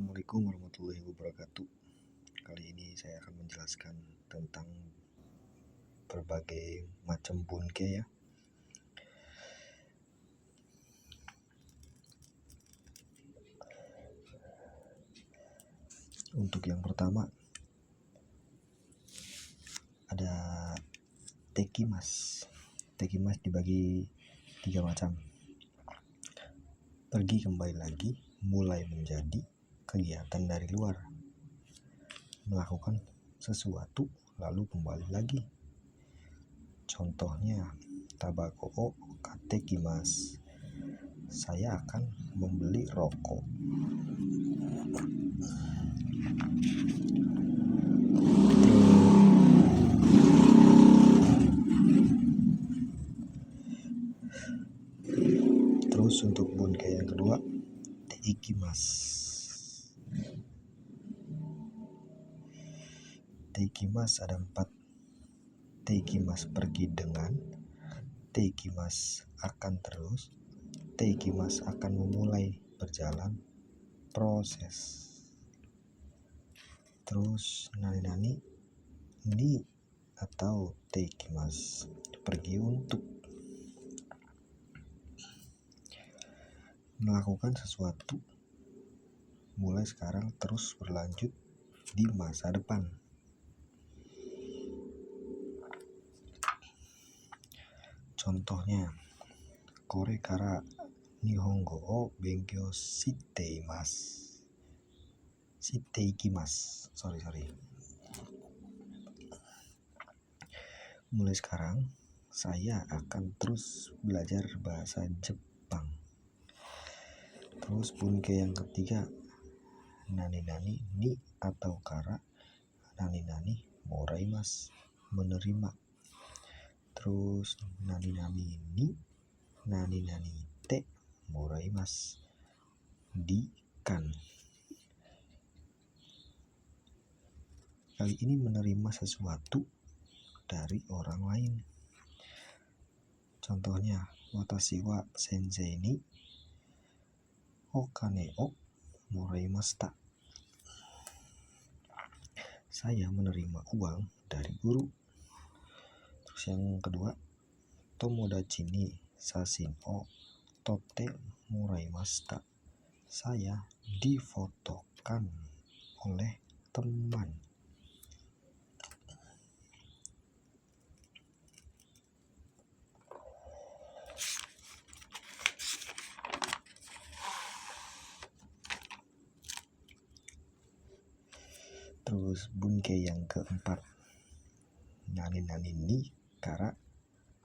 Assalamualaikum warahmatullahi wabarakatuh. Kali ini saya akan menjelaskan tentang berbagai macam bunke ya. Untuk yang pertama ada tekimas. Tekimas dibagi 3 macam. Pergi kembali lagi, mulai menjadi kegiatan dari luar. Melakukan sesuatu lalu kembali lagi. Contohnya tabako o katekimas. Saya akan membeli rokok. Terus untuk bunke yang kedua, teikimas. Teikimas ada 4. Teikimas pergi dengan, teikimas akan terus, teikimas akan memulai berjalan proses. Terus nani ni atau teikimas pergi untuk melakukan sesuatu mulai sekarang terus berlanjut di masa depan. Contohnya kore kara nihongo o benkyou shiteikimasu. Sorry. Mulai sekarang saya akan terus belajar bahasa Jepang. Terus bunke yang ketiga, nani ni atau kara nani moraimasu, menerima. Terus nani ni nani te moraimasu, dikan. Kali ini menerima sesuatu dari orang lain. Contohnya watashi wa sensei ni okane o moraimashita. Saya menerima uang dari guru. Terus yang kedua, tomodachi ni shashin o totte moraimashita. Saya difotokan oleh teman. Terus bunke yang keempat, nani ni kara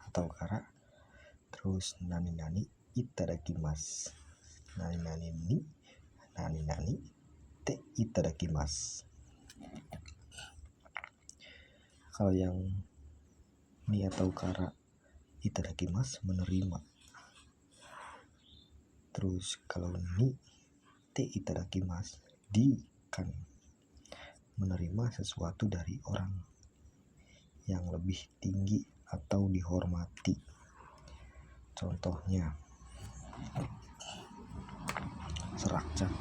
atau kara. Terus nani itadakimasu. Nani ni nani te itadakimasu. Kalau yang ni atau kara itadakimasu menerima. Terus kalau ni te itadakimasu dikan, menerima sesuatu dari orang yang lebih tinggi atau dihormati. Contohnya serakcak.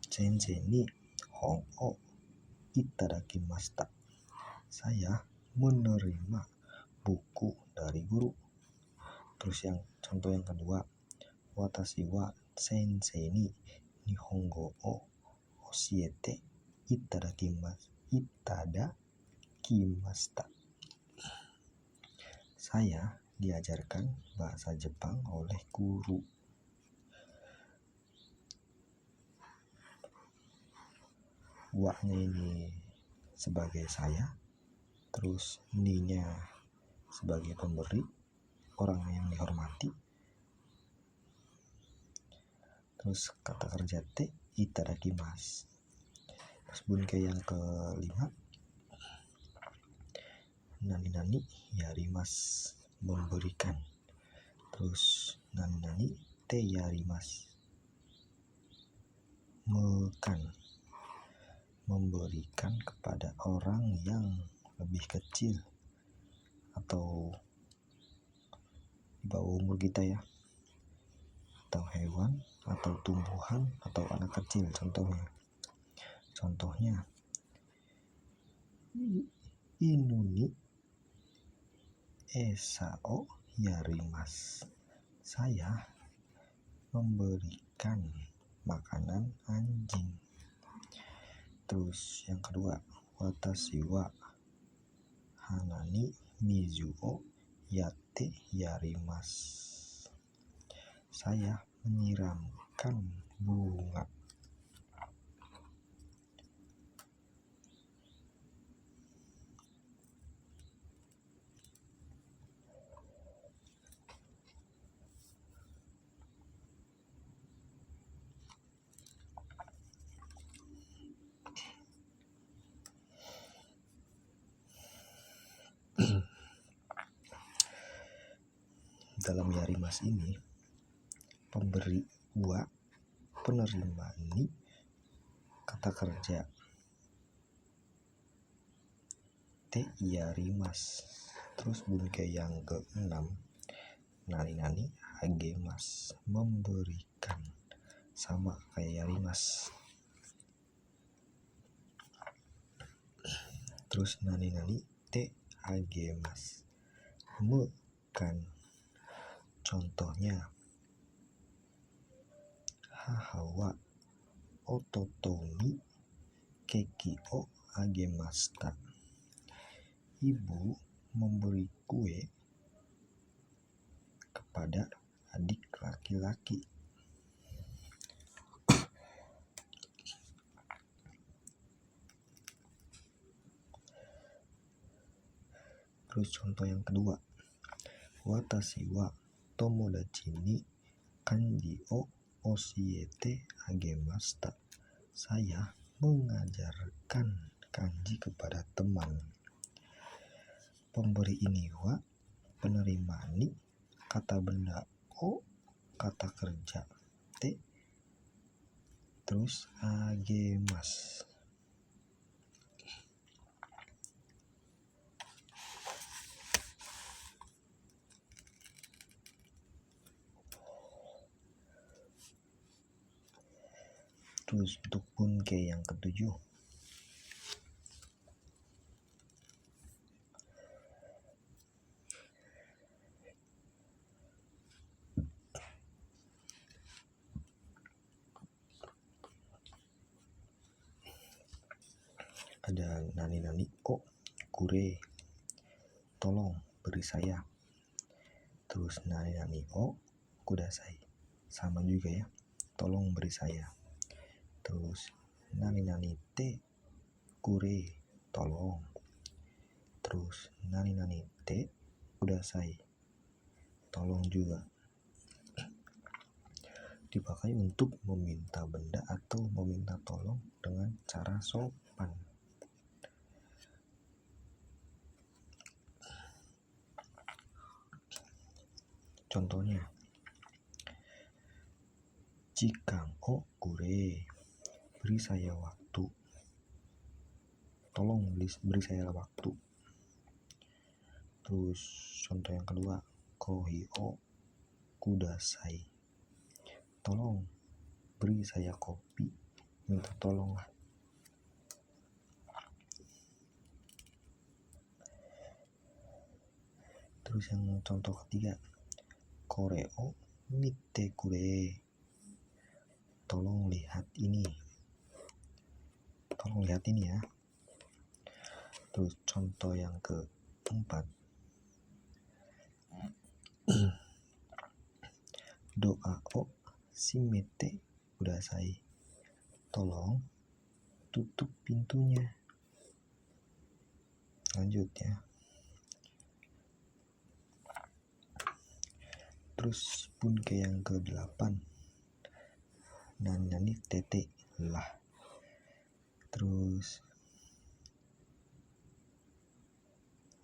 Sensei ni hon o itadakimashita. Saya menerima buku dari guru. Terus yang contoh yang kedua, watashi wa sensei ni nihongo o oshiete itadakimashita. Saya diajarkan bahasa Jepang oleh guru. Wa-nya ini sebagai saya, terus ni-nya sebagai pemberi, orang yang dihormati. Terus kata kerja te itadakimasu. Terus bunke yang kelima, nani yarimasu, memberikan. Terus nani te yarimasu, memberikan kepada orang yang lebih kecil atau bawah umur kita ya, atau hewan atau tumbuhan atau anak kecil. Contohnya inuni esao yarimas, saya memberikan makanan anjing. Terus yang kedua, watashi wa hanani mizu o yatte yarimas, saya menyiramkan bunga. Dalam yarimas ini, pemberi wa, penerima ni, kata kerja te yarimas. Terus bunke yang ke-6, nani agemas, memberikan, sama kayak yarimas. Terus nani te agemas, mekan. Contohnya hahawa ototomi keki o agemasta, ibu memberi kue kepada adik laki-laki. Terus contoh yang kedua, watashi wa tomodachi ni kanji o oshiete agemashita, saya mengajarkan kanji kepada teman. Pemberi ini wa, penerima ni, kata benda o, kata kerja te, terus agemas. Terus untuk bunke yang ke-7, ada nani o kure, tolong beri saya. Terus nani o kudasai, sama juga ya, tolong beri saya. Terus nani te kure, tolong. Terus nani te kudasai, tolong juga. Dipakai untuk meminta benda atau meminta tolong dengan cara sopan. Contohnya, jikang o kure, beri saya waktu, tolong beri saya waktu. Terus contoh yang kedua, kohi o kudasai, tolong beri saya kopi, minta tolong lah. Terus yang contoh ketiga, kore o mite kure, tolong lihat ini, ya. Terus contoh yang keempat, doa o shimete kudasai, tolong tutup pintunya. Lanjut ya. Terus bunke yang ke-8, nani tete lah. Terus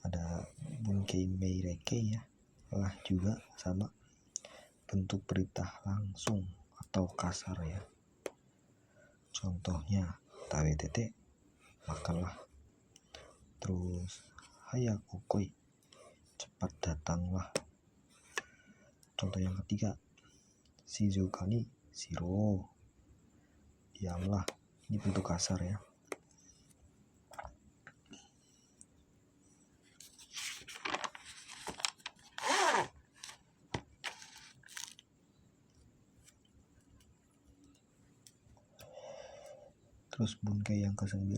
ada bunke meireke ya, lah juga sama, bentuk perintah langsung atau kasar ya. Contohnya tawe tete, makanlah. Terus hayakokoi, cepat datanglah. Contoh yang ketiga, shizuka ni shiro. Diamlah. Ini bentuk kasar ya. Terus bunkai yang ke-9,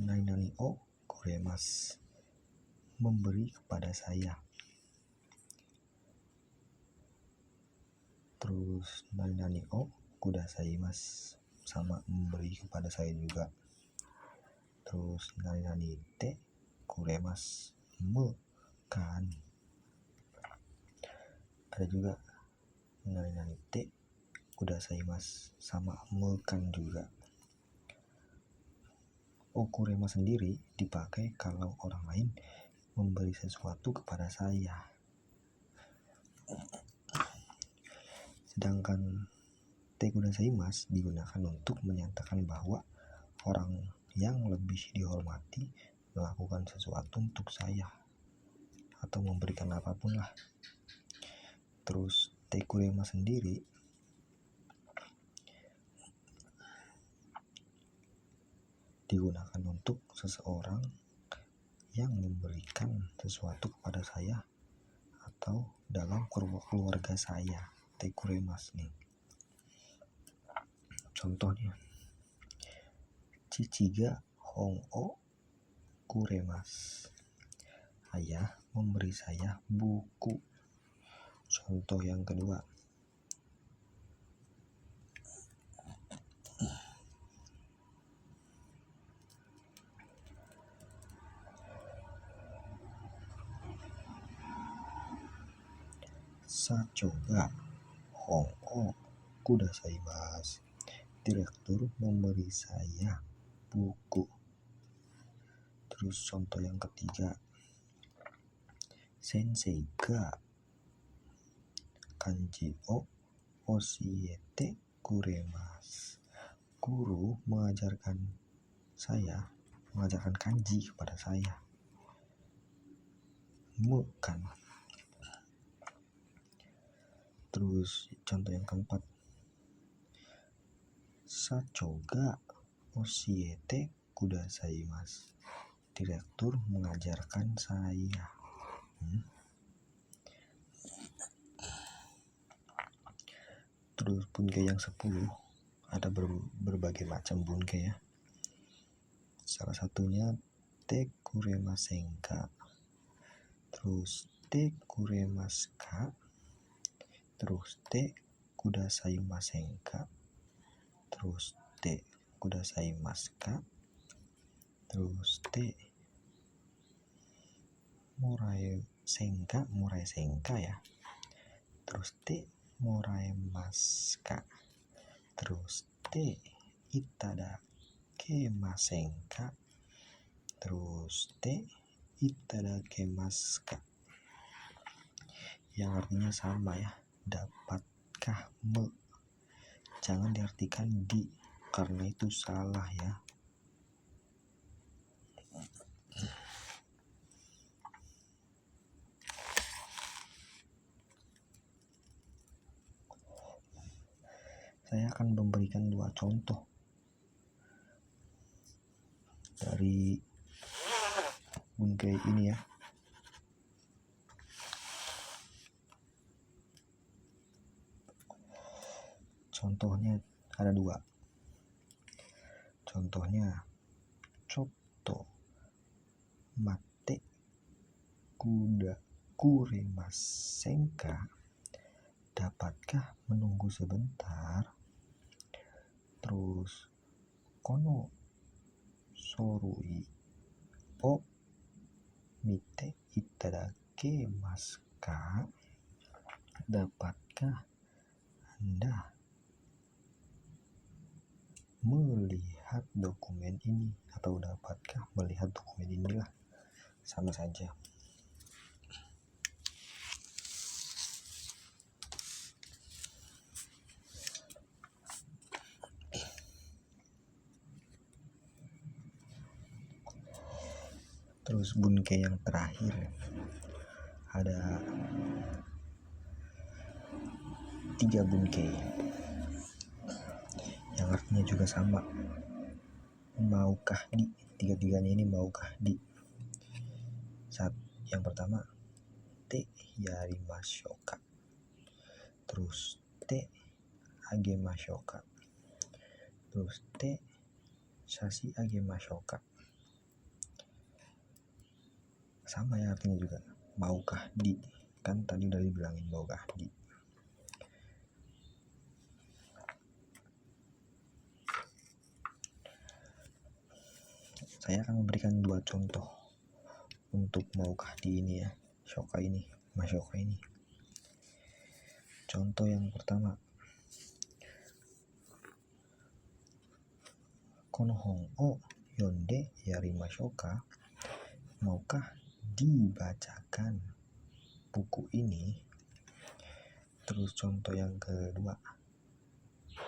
nani o kuremasu, memberi kepada saya. Terus nani o kudasaimasu, sama memberi kepada saya juga. Terus nani te kuremasu, mekan. Ada juga nani te kudasaimasu, sama mekan juga. Okurema sendiri dipakai kalau orang lain memberi sesuatu kepada saya. Sedangkan te kudasaimasu digunakan untuk menyatakan bahwa orang yang lebih dihormati melakukan sesuatu untuk saya atau memberikan apapun lah. Terus te kurema sendiri digunakan untuk seseorang yang memberikan sesuatu kepada saya atau dalam keluarga saya. Te kuremasu nih. Contohnya, Chichi ga hon o kuremasu, ayah memberi saya buku. Contoh yang kedua, Sacho ga hon o kudasaimasu, direktur memberi saya buku. Terus contoh yang ketiga, sensei ga kanji o oshiete kuremasu, guru mengajarkan kanji kepada saya. Mekan. Terus contoh yang keempat, Sacho ga oshiete kudasaimasu, direktur mengajarkan saya. Terus bunkai yang 10, ada berbagai macam bunkai ya. Salah satunya te kuremasenka, terus te kuremaska, terus te kudasaimasenka, terus te kudasaimaska, terus te moraesenka ya, terus te moraemaska, terus te itadakemasenka, terus te itadakemaska, yang artinya sama ya, dapatkah jangan diartikan di, karena itu salah ya. Saya akan memberikan 2 contoh dari bunkai ini ya. Contohnya ada 2. Contohnya, chotto matte kuremasenka, dapatkah menunggu sebentar. Terus kono sorui o mite itadakemasu ka, dapatkah Anda melihat dokumen ini, atau dapatkah melihat dokumen inilah, sama saja. Terus bunkai yang terakhir ada 3 bungkei yang artinya juga sama, maukah di. Tiga-tiganya ini maukah di. Yang pertama te yarimashouka, terus te agemashouka, terus te shashi agemashouka. Sama ya artinya juga, maukah di. Kan tadi udah dibilangin maukah di. Saya akan memberikan 2 contoh untuk maukah di ini ya, shoka ini, mashoka ini. Contoh yang pertama, kono hon o yonde yarimashouka, maukah dibacakan buku ini. Terus contoh yang kedua,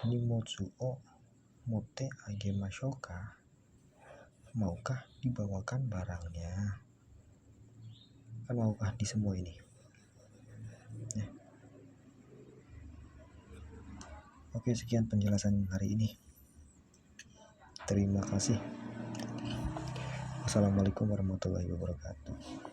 nimotsu o motte agemashouka, maukah dibawakan barangnya. Kan maukah di semua ini ya. Oke, sekian penjelasan hari ini. Terima kasih. Assalamualaikum warahmatullahi wabarakatuh.